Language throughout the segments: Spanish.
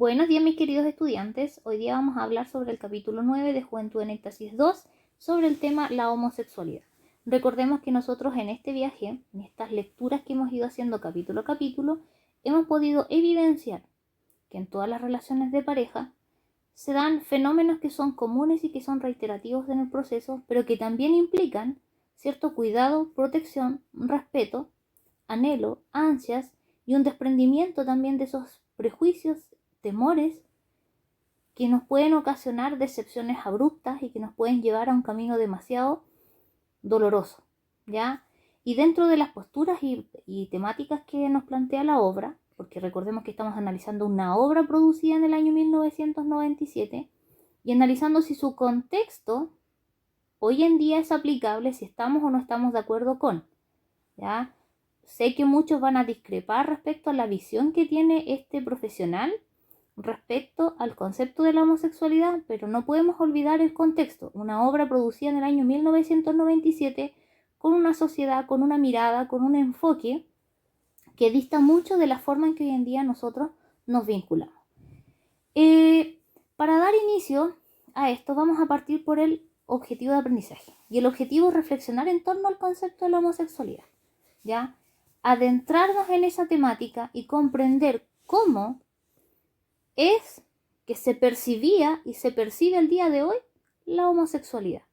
Buenos días, mis queridos estudiantes. Hoy día vamos a hablar sobre el capítulo 9 de Juventud en Éxtasis 2, sobre el tema la homosexualidad. Recordemos que nosotros en este viaje, en estas lecturas que hemos ido haciendo capítulo a capítulo, hemos podido evidenciar que en todas las relaciones de pareja se dan fenómenos que son comunes y que son reiterativos en el proceso, pero que también implican cierto cuidado, protección, respeto, anhelo, ansias y un desprendimiento también de esos prejuicios, temores que nos pueden ocasionar decepciones abruptas y que nos pueden llevar a un camino demasiado doloroso, ¿ya? Y dentro de las posturas y temáticas que nos plantea la obra, porque recordemos que estamos analizando una obra producida en el año 1997 y analizando si su contexto hoy en día es aplicable, si estamos o no estamos de acuerdo con, ¿ya? Sé que muchos van a discrepar respecto a la visión que tiene este profesional respecto al concepto de la homosexualidad, pero no podemos olvidar el contexto. Una obra producida en el año 1997 con una sociedad, con una mirada, con un enfoque que dista mucho de la forma en que hoy en día nosotros nos vinculamos. Para dar inicio a esto vamos a partir por el objetivo de aprendizaje. Y el objetivo es reflexionar en torno al concepto de la homosexualidad, ¿ya? Adentrarnos en esa temática y comprender cómo es que se percibía y se percibe el día de hoy la homosexualidad.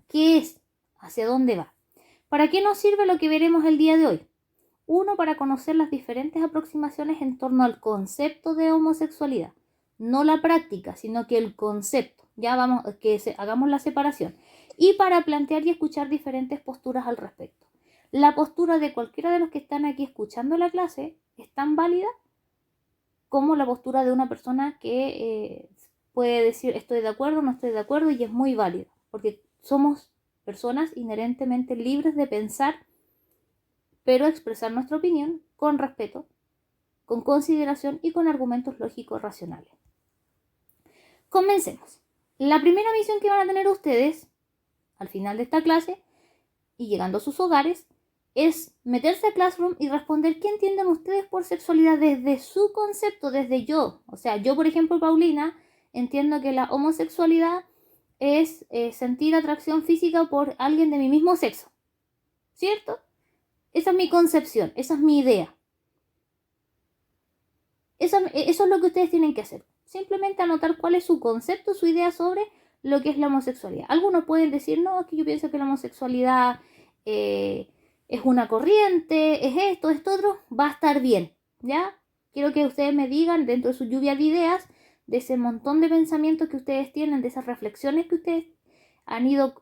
¿Qué es? ¿Hacia dónde va? ¿Para qué nos sirve lo que veremos el día de hoy? Uno, para conocer las diferentes aproximaciones en torno al concepto de homosexualidad. No la práctica, sino que el concepto. Ya vamos, hagamos la separación. Y para plantear y escuchar diferentes posturas al respecto. La postura de cualquiera de los que están aquí escuchando la clase es tan válida como la postura de una persona que puede decir estoy de acuerdo, no estoy de acuerdo, y es muy válida, porque somos personas inherentemente libres de pensar, pero expresar nuestra opinión con respeto, con consideración y con argumentos lógicos racionales. Comencemos. La primera misión que van a tener ustedes al final de esta clase y llegando a sus hogares es meterse a Classroom y responder qué entienden ustedes por sexualidad desde su concepto, desde yo. O sea, yo, por ejemplo, Paulina, entiendo que la homosexualidad es sentir atracción física por alguien de mi mismo sexo, ¿cierto? Esa es mi concepción, esa es mi idea. Eso es lo que ustedes tienen que hacer. Simplemente anotar cuál es su concepto, su idea sobre lo que es la homosexualidad. Algunos pueden decir, no, es que yo pienso que la homosexualidad es una corriente, es esto, esto otro, va a estar bien, ¿ya? Quiero que ustedes me digan, dentro de su lluvia de ideas, de ese montón de pensamientos que ustedes tienen, de esas reflexiones que ustedes han ido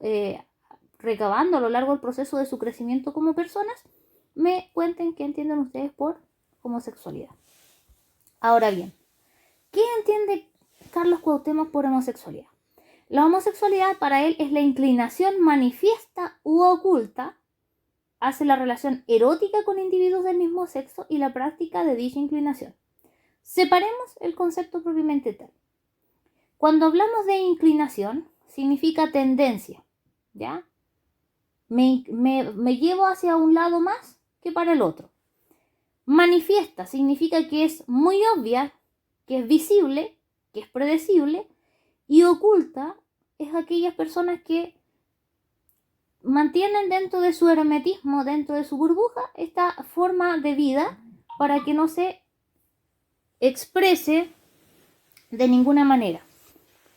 recabando a lo largo del proceso de su crecimiento como personas, me cuenten qué entienden ustedes por homosexualidad. Ahora bien, ¿qué entiende Carlos Cuauhtémoc por homosexualidad? La homosexualidad para él es la inclinación manifiesta u oculta hacia la relación erótica con individuos del mismo sexo y la práctica de dicha inclinación. Separemos el concepto propiamente tal. Cuando hablamos de inclinación, significa tendencia, ¿ya? Me llevo hacia un lado más que para el otro. Manifiesta significa que es muy obvia, que es visible, que es predecible, y oculta es aquellas personas que mantienen dentro de su hermetismo, dentro de su burbuja, esta forma de vida para que no se exprese de ninguna manera,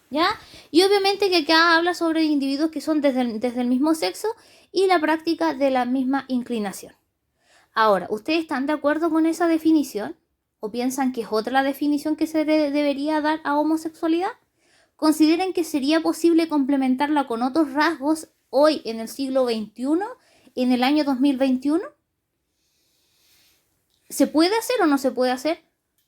¿ya? Y obviamente que acá habla sobre individuos que son desde el mismo sexo y la práctica de la misma inclinación. Ahora, ¿ustedes están de acuerdo con esa definición? ¿O piensan que es otra la definición que se debería dar a homosexualidad? ¿Consideren que sería posible complementarla con otros rasgos hoy en el siglo XXI, en el año 2021? ¿Se puede hacer o no se puede hacer?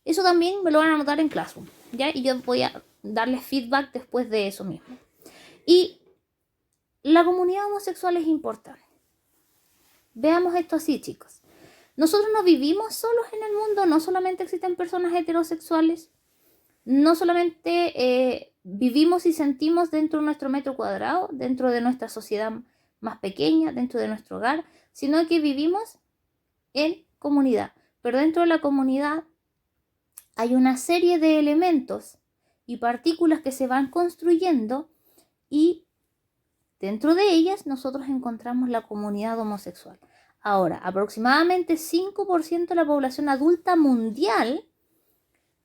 Eso también me lo van a anotar en Classroom, ¿ya? Y yo voy a darles feedback después de eso mismo. Y la comunidad homosexual es importante. Veamos esto así, chicos. Nosotros no vivimos solos en el mundo, no solamente existen personas heterosexuales, no solamente vivimos y sentimos dentro de nuestro metro cuadrado, dentro de nuestra sociedad más pequeña, dentro de nuestro hogar, sino que vivimos en comunidad. Pero dentro de la comunidad hay una serie de elementos y partículas que se van construyendo y dentro de ellas nosotros encontramos la comunidad homosexual. Ahora, aproximadamente 5% de la población adulta mundial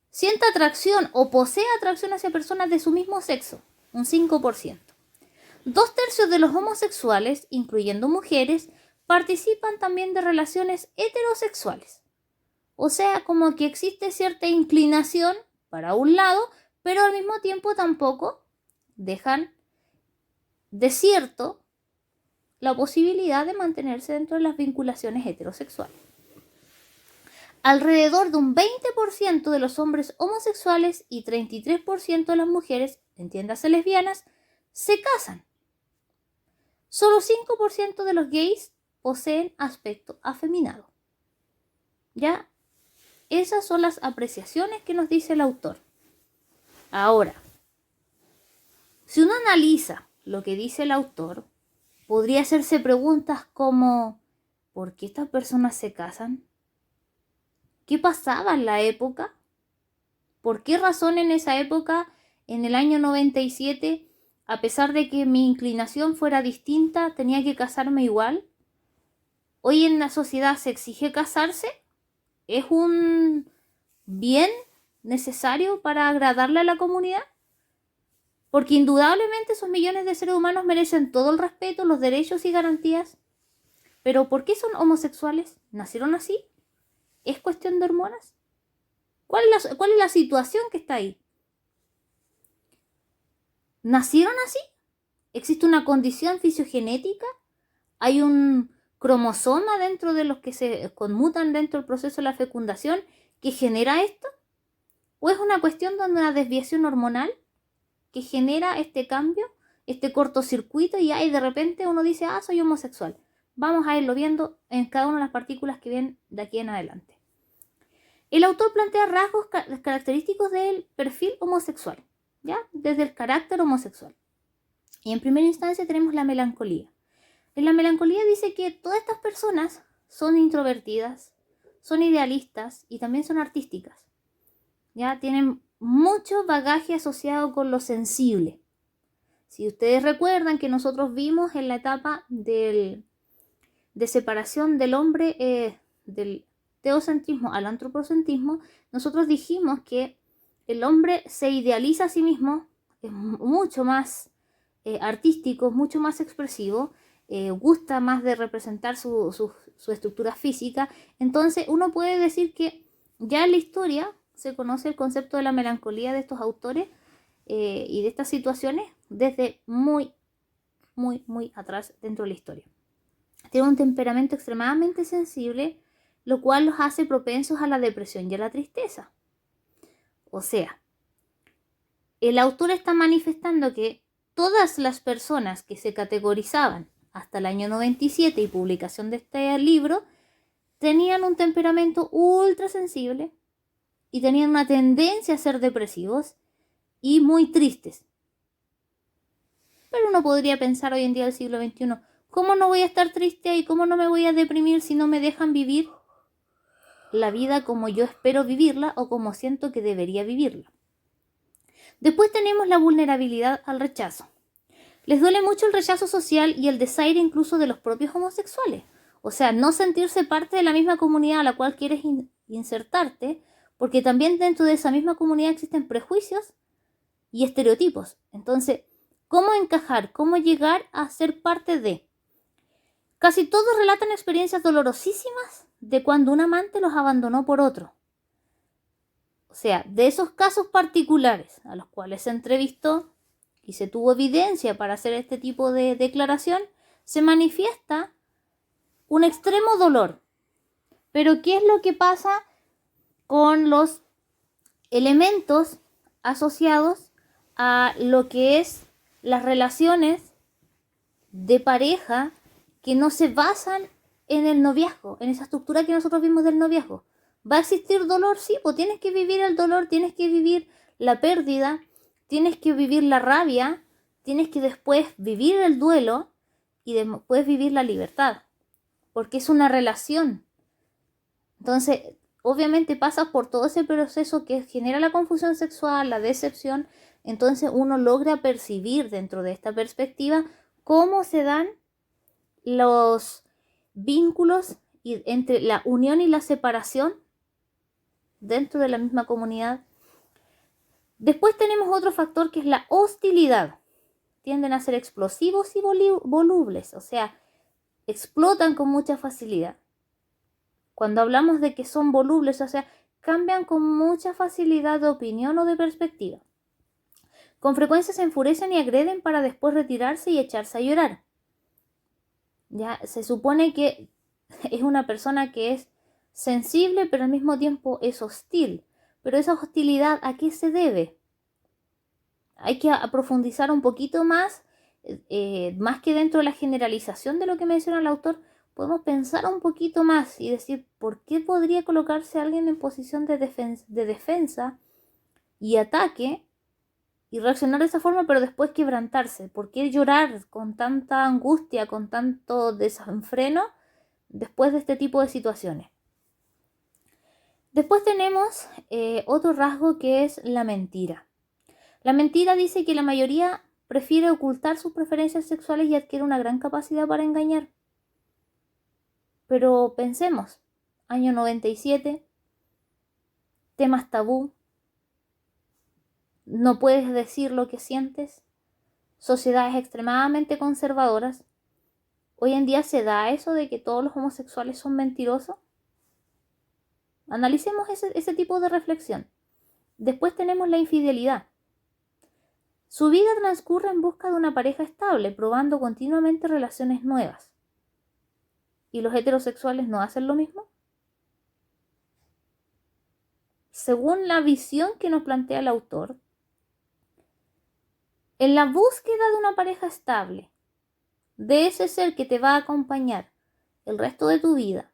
siente atracción o posee atracción hacia personas de su mismo sexo, un 5%. 2/3 de los homosexuales, incluyendo mujeres, participan también de relaciones heterosexuales. O sea, como que existe cierta inclinación para un lado, pero al mismo tiempo tampoco dejan desierto la posibilidad de mantenerse dentro de las vinculaciones heterosexuales. Alrededor de un 20% de los hombres homosexuales y 33% de las mujeres, entiéndase lesbianas, se casan. Solo 5% de los gays poseen aspecto afeminado. ¿Ya? Esas son las apreciaciones que nos dice el autor. Ahora, si uno analiza lo que dice el autor, podría hacerse preguntas como ¿por qué estas personas se casan? ¿Qué pasaba en la época? ¿Por qué razón en esa época, en el año 97, a pesar de que mi inclinación fuera distinta, tenía que casarme igual? ¿Hoy en la sociedad se exige casarse? ¿Es un bien necesario para agradarle a la comunidad? Porque indudablemente esos millones de seres humanos merecen todo el respeto, los derechos y garantías. Pero ¿por qué son homosexuales? ¿Nacieron así? ¿Es cuestión de hormonas? ¿Cuál es la situación que está ahí? ¿Nacieron así? ¿Existe una condición fisiogenética? ¿Hay un cromosoma dentro de los que se conmutan dentro del proceso de la fecundación que genera esto? ¿O es una cuestión de una desviación hormonal que genera este cambio, este cortocircuito y ahí de repente uno dice, soy homosexual? Vamos a irlo viendo en cada una de las partículas que ven de aquí en adelante. El autor plantea rasgos característicos del perfil homosexual, ¿ya? Desde el carácter homosexual. Y en primera instancia tenemos la melancolía. En la melancolía dice que todas estas personas son introvertidas, son idealistas y también son artísticas. Ya tienen mucho bagaje asociado con lo sensible. Si ustedes recuerdan que nosotros vimos en la etapa de separación del hombre del teocentrismo al antropocentrismo, nosotros dijimos que el hombre se idealiza a sí mismo, es mucho más artístico, mucho más expresivo, gusta más de representar su estructura física. Entonces uno puede decir que ya en la historia se conoce el concepto de la melancolía de estos autores y de estas situaciones desde muy atrás dentro de la historia. Tienen un temperamento extremadamente sensible, lo cual los hace propensos a la depresión y a la tristeza. O sea, el autor está manifestando que todas las personas que se categorizaban hasta el año 97 y publicación de este libro tenían un temperamento ultra sensible y tenían una tendencia a ser depresivos y muy tristes. Pero uno podría pensar hoy en día del siglo XXI, ¿cómo no voy a estar triste y cómo no me voy a deprimir si no me dejan vivir la vida como yo espero vivirla o como siento que debería vivirla? Después tenemos la vulnerabilidad al rechazo. Les duele mucho el rechazo social y el desaire incluso de los propios homosexuales. O sea, no sentirse parte de la misma comunidad a la cual quieres insertarte, porque también dentro de esa misma comunidad existen prejuicios y estereotipos. Entonces, ¿cómo encajar? ¿Cómo llegar a ser parte de? Casi todos relatan experiencias dolorosísimas de cuando un amante los abandonó por otro. O sea, de esos casos particulares a los cuales se entrevistó y se tuvo evidencia para hacer este tipo de declaración, se manifiesta un extremo dolor. Pero ¿qué es lo que pasa con los elementos asociados a lo que es las relaciones de pareja que no se basan en el noviazgo, en esa estructura que nosotros vimos del noviazgo? ¿Va a existir dolor? Sí, pues tienes que vivir el dolor, tienes que vivir la pérdida, tienes que vivir la rabia, tienes que después vivir el duelo y después vivir la libertad, porque es una relación. Entonces, obviamente pasas por todo ese proceso que genera la confusión sexual, la decepción, entonces uno logra percibir dentro de esta perspectiva cómo se dan los vínculos entre la unión y la separación dentro de la misma comunidad. Después tenemos otro factor que es la hostilidad. Tienden a ser explosivos y volubles, o sea, explotan con mucha facilidad. Cuando hablamos de que son volubles, o sea, cambian con mucha facilidad de opinión o de perspectiva. Con frecuencia se enfurecen y agreden para después retirarse y echarse a llorar. Ya se supone que es una persona que es sensible, pero al mismo tiempo es hostil. Pero esa hostilidad, ¿a qué se debe? Hay que profundizar un poquito más, más que dentro de la generalización de lo que menciona el autor, podemos pensar un poquito más y decir, ¿por qué podría colocarse alguien en posición de defensa y ataque y reaccionar de esa forma, pero después quebrantarse? ¿Por qué llorar con tanta angustia, con tanto desenfreno después de este tipo de situaciones? Después tenemos otro rasgo que es la mentira. La mentira dice que la mayoría prefiere ocultar sus preferencias sexuales y adquiere una gran capacidad para engañar. Pero pensemos, año 97, temas tabú, no puedes decir lo que sientes, sociedades extremadamente conservadoras. Hoy en día se da eso de que todos los homosexuales son mentirosos. Analicemos ese tipo de reflexión. Después tenemos la infidelidad. Su vida transcurre en busca de una pareja estable, probando continuamente relaciones nuevas. ¿Y los heterosexuales no hacen lo mismo? Según la visión que nos plantea el autor, en la búsqueda de una pareja estable, de ese ser que te va a acompañar el resto de tu vida,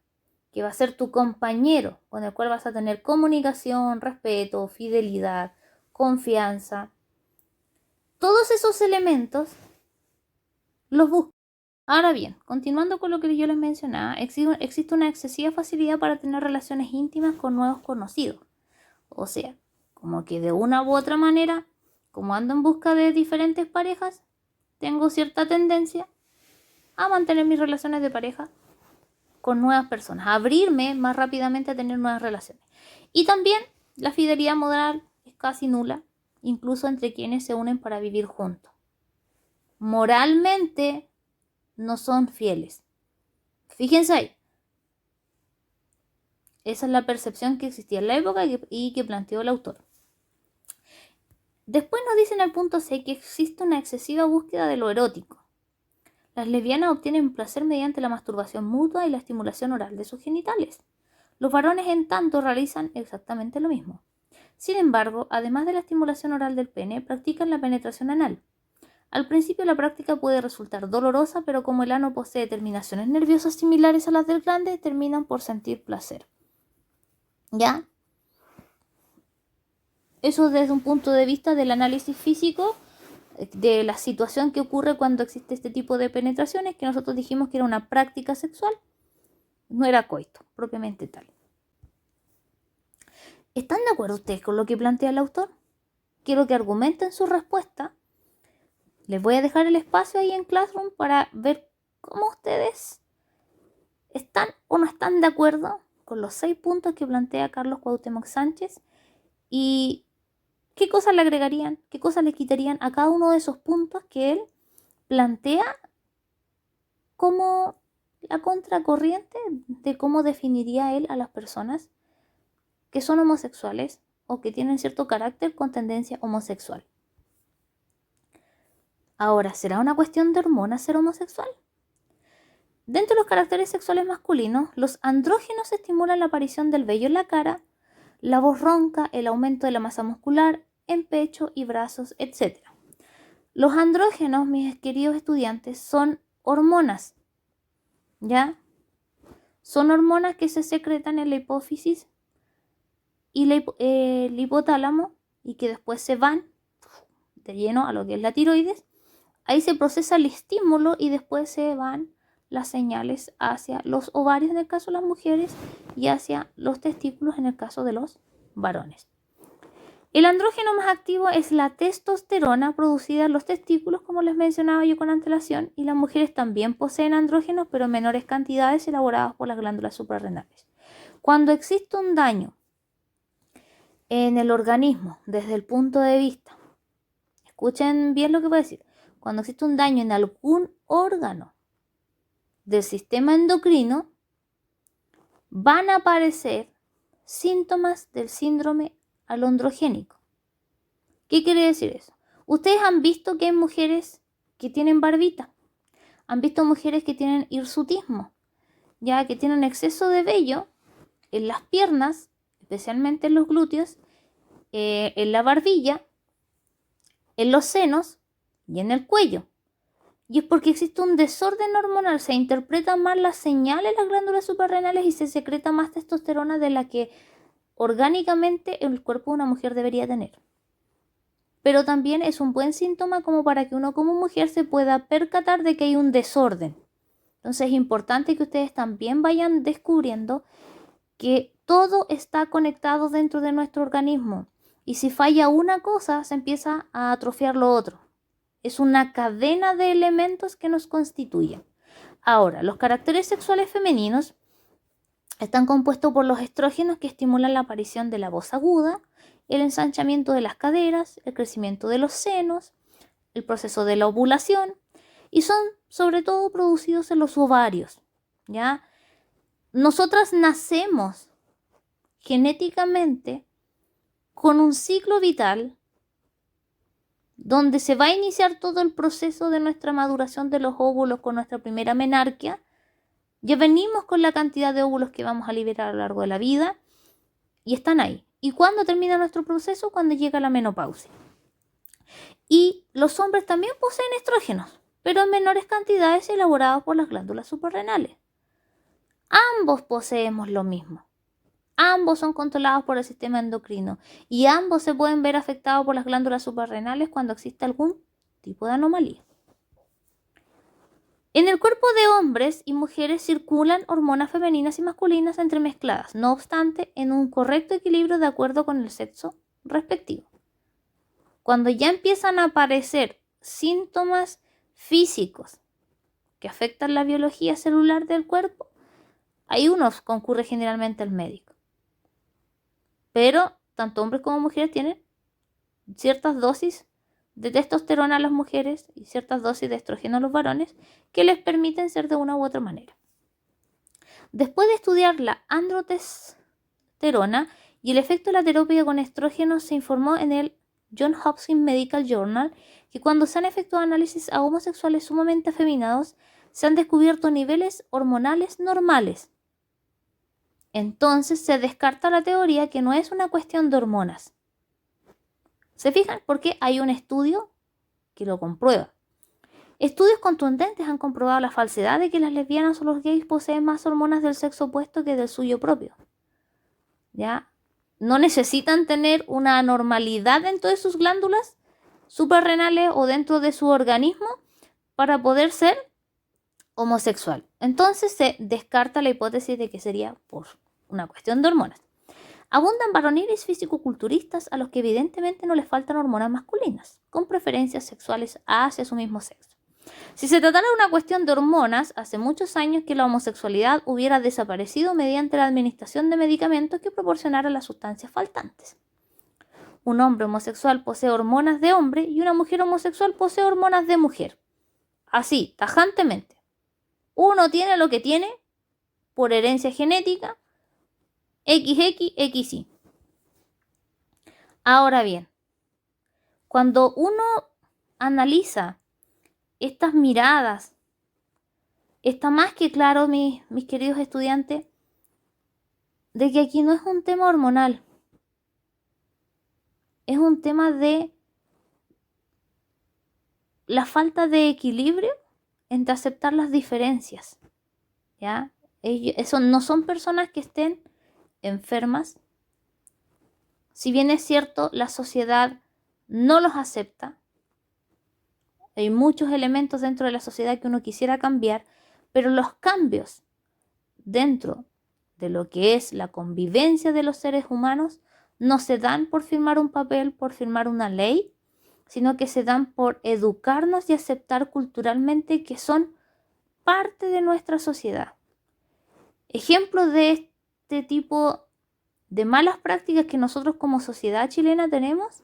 que va a ser tu compañero, con el cual vas a tener comunicación, respeto, fidelidad, confianza, todos esos elementos los buscas. Ahora bien, continuando con lo que yo les mencionaba, existe una excesiva facilidad para tener relaciones íntimas con nuevos conocidos. O sea, como que de una u otra manera, como ando en busca de diferentes parejas, tengo cierta tendencia a mantener mis relaciones de pareja con nuevas personas, a abrirme más rápidamente a tener nuevas relaciones. Y también la fidelidad moral es casi nula, incluso entre quienes se unen para vivir juntos. Moralmente no son fieles. Fíjense ahí. Esa es la percepción que existía en la época y que planteó el autor. Después nos dice en el punto 6 que existe una excesiva búsqueda de lo erótico. Las lesbianas obtienen placer mediante la masturbación mutua y la estimulación oral de sus genitales. Los varones, en tanto, realizan exactamente lo mismo. Sin embargo, además de la estimulación oral del pene, practican la penetración anal. Al principio la práctica puede resultar dolorosa, pero como el ano posee terminaciones nerviosas similares a las del glande, terminan por sentir placer. ¿Ya? Eso desde un punto de vista del análisis físico de la situación que ocurre cuando existe este tipo de penetraciones, que nosotros dijimos que era una práctica sexual, no era coito, propiamente tal. ¿Están de acuerdo ustedes con lo que plantea el autor? Quiero que argumenten su respuesta. Les voy a dejar el espacio ahí en Classroom para ver cómo ustedes están o no están de acuerdo con los 6 puntos que plantea Carlos Cuauhtémoc Sánchez y qué cosas le agregarían, qué cosas le quitarían a cada uno de esos puntos que él plantea como la contracorriente de cómo definiría él a las personas que son homosexuales o que tienen cierto carácter con tendencia homosexual. Ahora, ¿será una cuestión de hormonas ser homosexual? Dentro de los caracteres sexuales masculinos, los andrógenos estimulan la aparición del vello en la cara, la voz ronca, el aumento de la masa muscular en pecho y brazos, etc. Los andrógenos, mis queridos estudiantes, son hormonas, ¿ya? Son hormonas que se secretan en la hipófisis y el hipotálamo y que después se van de lleno a lo que es la tiroides. Ahí se procesa el estímulo y después se van las señales hacia los ovarios en el caso de las mujeres y hacia los testículos en el caso de los varones. El andrógeno más activo es la testosterona producida en los testículos, como les mencionaba yo con antelación, y las mujeres también poseen andrógenos, pero en menores cantidades elaborados por las glándulas suprarrenales. Cuando existe un daño en el organismo desde el punto de vista, escuchen bien lo que voy a decir, cuando existe un daño en algún órgano del sistema endocrino, van a aparecer síntomas del síndrome alondrogénico. ¿Qué quiere decir eso? Ustedes han visto que hay mujeres que tienen barbita, han visto mujeres que tienen hirsutismo, ya que tienen exceso de vello en las piernas, especialmente en los glúteos, en la barbilla, en los senos y en el cuello. Y es porque existe un desorden hormonal, se interpretan mal las señales de las glándulas suprarrenales y se secreta más testosterona de la que orgánicamente el cuerpo de una mujer debería tener. Pero también es un buen síntoma como para que uno como mujer se pueda percatar de que hay un desorden. Entonces es importante que ustedes también vayan descubriendo que todo está conectado dentro de nuestro organismo. Y si falla una cosa, se empieza a atrofiar lo otro. Es una cadena de elementos que nos constituyen. Ahora, los caracteres sexuales femeninos están compuestos por los estrógenos que estimulan la aparición de la voz aguda, el ensanchamiento de las caderas, el crecimiento de los senos, el proceso de la ovulación, y son sobre todo producidos en los ovarios, ¿ya? Nosotras nacemos genéticamente con un ciclo vital donde se va a iniciar todo el proceso de nuestra maduración de los óvulos con nuestra primera menarquia. Ya venimos con la cantidad de óvulos que vamos a liberar a lo largo de la vida y están ahí. ¿Y cuándo termina nuestro proceso? Cuando llega la menopausia. Y los hombres también poseen estrógenos, pero en menores cantidades elaborados por las glándulas suprarrenales. Ambos poseemos lo mismo. Ambos son controlados por el sistema endocrino y ambos se pueden ver afectados por las glándulas suprarrenales cuando existe algún tipo de anomalía. En el cuerpo de hombres y mujeres circulan hormonas femeninas y masculinas entremezcladas, no obstante, en un correcto equilibrio de acuerdo con el sexo respectivo. Cuando ya empiezan a aparecer síntomas físicos que afectan la biología celular del cuerpo, ahí uno concurre generalmente al médico. Pero tanto hombres como mujeres tienen ciertas dosis de testosterona a las mujeres y ciertas dosis de estrógeno a los varones que les permiten ser de una u otra manera. Después de estudiar la androtestosterona y el efecto de la terapia con estrógenos, se informó en el Johns Hopkins Medical Journal que cuando se han efectuado análisis a homosexuales sumamente afeminados, se han descubierto niveles hormonales normales. Entonces se descarta la teoría que no es una cuestión de hormonas. ¿Se fijan? Porque hay un estudio que lo comprueba. Estudios contundentes han comprobado la falsedad de que las lesbianas o los gays poseen más hormonas del sexo opuesto que del suyo propio. ¿Ya? No necesitan tener una anormalidad dentro de sus glándulas suprarrenales o dentro de su organismo para poder ser homosexual. Entonces se descarta la hipótesis de que sería por una cuestión de hormonas. Abundan varoniles fisicoculturistas a los que evidentemente no les faltan hormonas masculinas, con preferencias sexuales hacia su mismo sexo. Si se tratara de una cuestión de hormonas, hace muchos años que la homosexualidad hubiera desaparecido mediante la administración de medicamentos que proporcionaran las sustancias faltantes. Un hombre homosexual posee hormonas de hombre y una mujer homosexual posee hormonas de mujer. Así, tajantemente. Uno tiene lo que tiene por herencia genética, XY. Ahora bien, cuando uno analiza estas miradas, está más que claro, mis queridos estudiantes, de que aquí no es un tema hormonal, es un tema de la falta de equilibrio entre aceptar las diferencias, ¿ya? Eso no son personas que estén enfermas. Si bien es cierto, la sociedad no los acepta, hay muchos elementos dentro de la sociedad que uno quisiera cambiar, Pero los cambios dentro de lo que es la convivencia de los seres humanos no se dan por firmar un papel, por firmar una ley, sino que se dan por educarnos y aceptar culturalmente que son parte de nuestra sociedad. Ejemplos de este tipo de malas prácticas que nosotros como sociedad chilena tenemos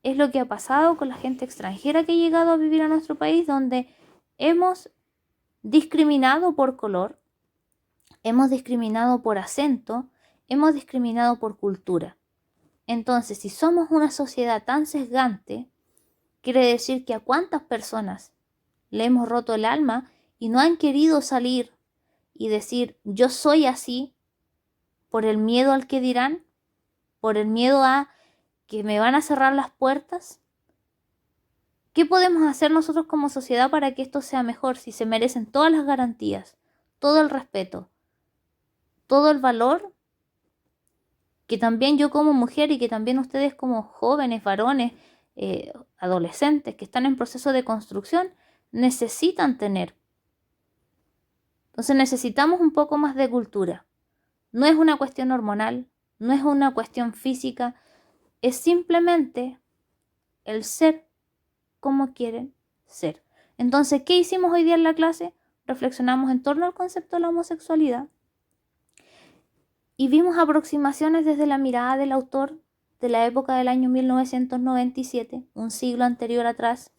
es lo que ha pasado con la gente extranjera que ha llegado a vivir a nuestro país, donde hemos discriminado por color, hemos discriminado por acento, hemos discriminado por cultura. Entonces, si somos una sociedad tan sesgante, quiere decir que a cuántas personas le hemos roto el alma y no han querido salir y decir yo soy así por el miedo al que dirán, por el miedo a que me van a cerrar las puertas. ¿Qué podemos hacer nosotros como sociedad para que esto sea mejor si se merecen todas las garantías, todo el respeto, todo el valor que también yo como mujer y que también ustedes como jóvenes, varones, adolescentes que están en proceso de construcción necesitan tener? Entonces necesitamos un poco más de cultura. No es una cuestión hormonal, no es una cuestión física, es simplemente el ser como quieren ser. Entonces, ¿qué hicimos hoy día en la clase? Reflexionamos en torno al concepto de la homosexualidad y vimos aproximaciones desde la mirada del autor de la época del año 1997, un siglo anterior atrás.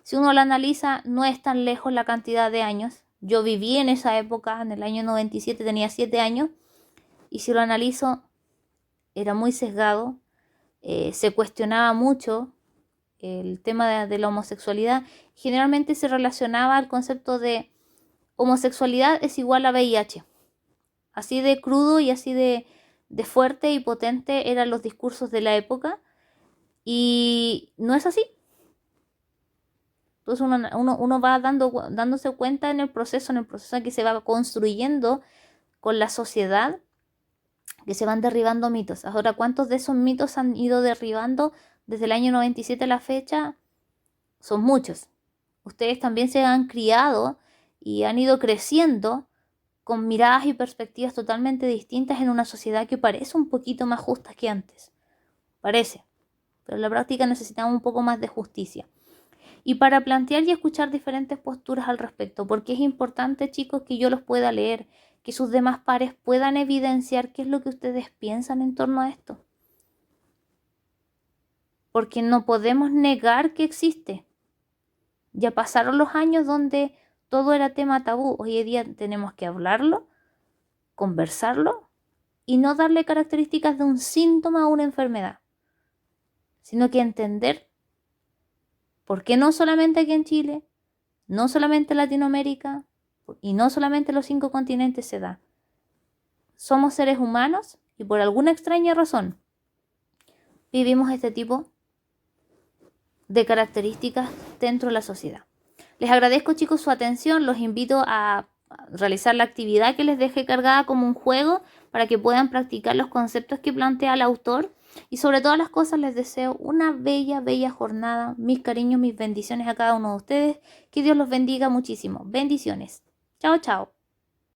Si uno lo analiza, no es tan lejos la cantidad de años. Yo viví en esa época, en el año 97, tenía 7 años, y si lo analizo, era muy sesgado, se cuestionaba mucho el tema de la homosexualidad. Generalmente se relacionaba al concepto de homosexualidad es igual a VIH. Así de crudo y así de fuerte y potente eran los discursos de la época, y no es así. Entonces uno va dándose cuenta en el proceso que se va construyendo con la sociedad, que se van derribando mitos. Ahora, ¿cuántos de esos mitos han ido derribando desde el año 97 a la fecha? Son muchos. Ustedes también se han criado y han ido creciendo con miradas y perspectivas totalmente distintas en una sociedad que parece un poquito más justa que antes. Parece. Pero en la práctica necesitamos un poco más de justicia. Y para plantear y escuchar diferentes posturas al respecto, porque es importante, chicos, que yo los pueda leer, que sus demás pares puedan evidenciar qué es lo que ustedes piensan en torno a esto. Porque no podemos negar que existe. Ya pasaron los años donde todo era tema tabú. Hoy en día tenemos que hablarlo, conversarlo y no darle características de un síntoma o una enfermedad, sino que entender por qué no solamente aquí en Chile, no solamente en Latinoamérica y no solamente en los 5 continentes se da. Somos seres humanos y por alguna extraña razón vivimos este tipo de características dentro de la sociedad. Les agradezco, chicos, su atención. Los invito a realizar la actividad que les dejé cargada como un juego para que puedan practicar los conceptos que plantea el autor. Y sobre todas las cosas les deseo una bella, bella jornada. Mis cariños, mis bendiciones a cada uno de ustedes. Que Dios los bendiga muchísimo. Bendiciones. Chao, chao.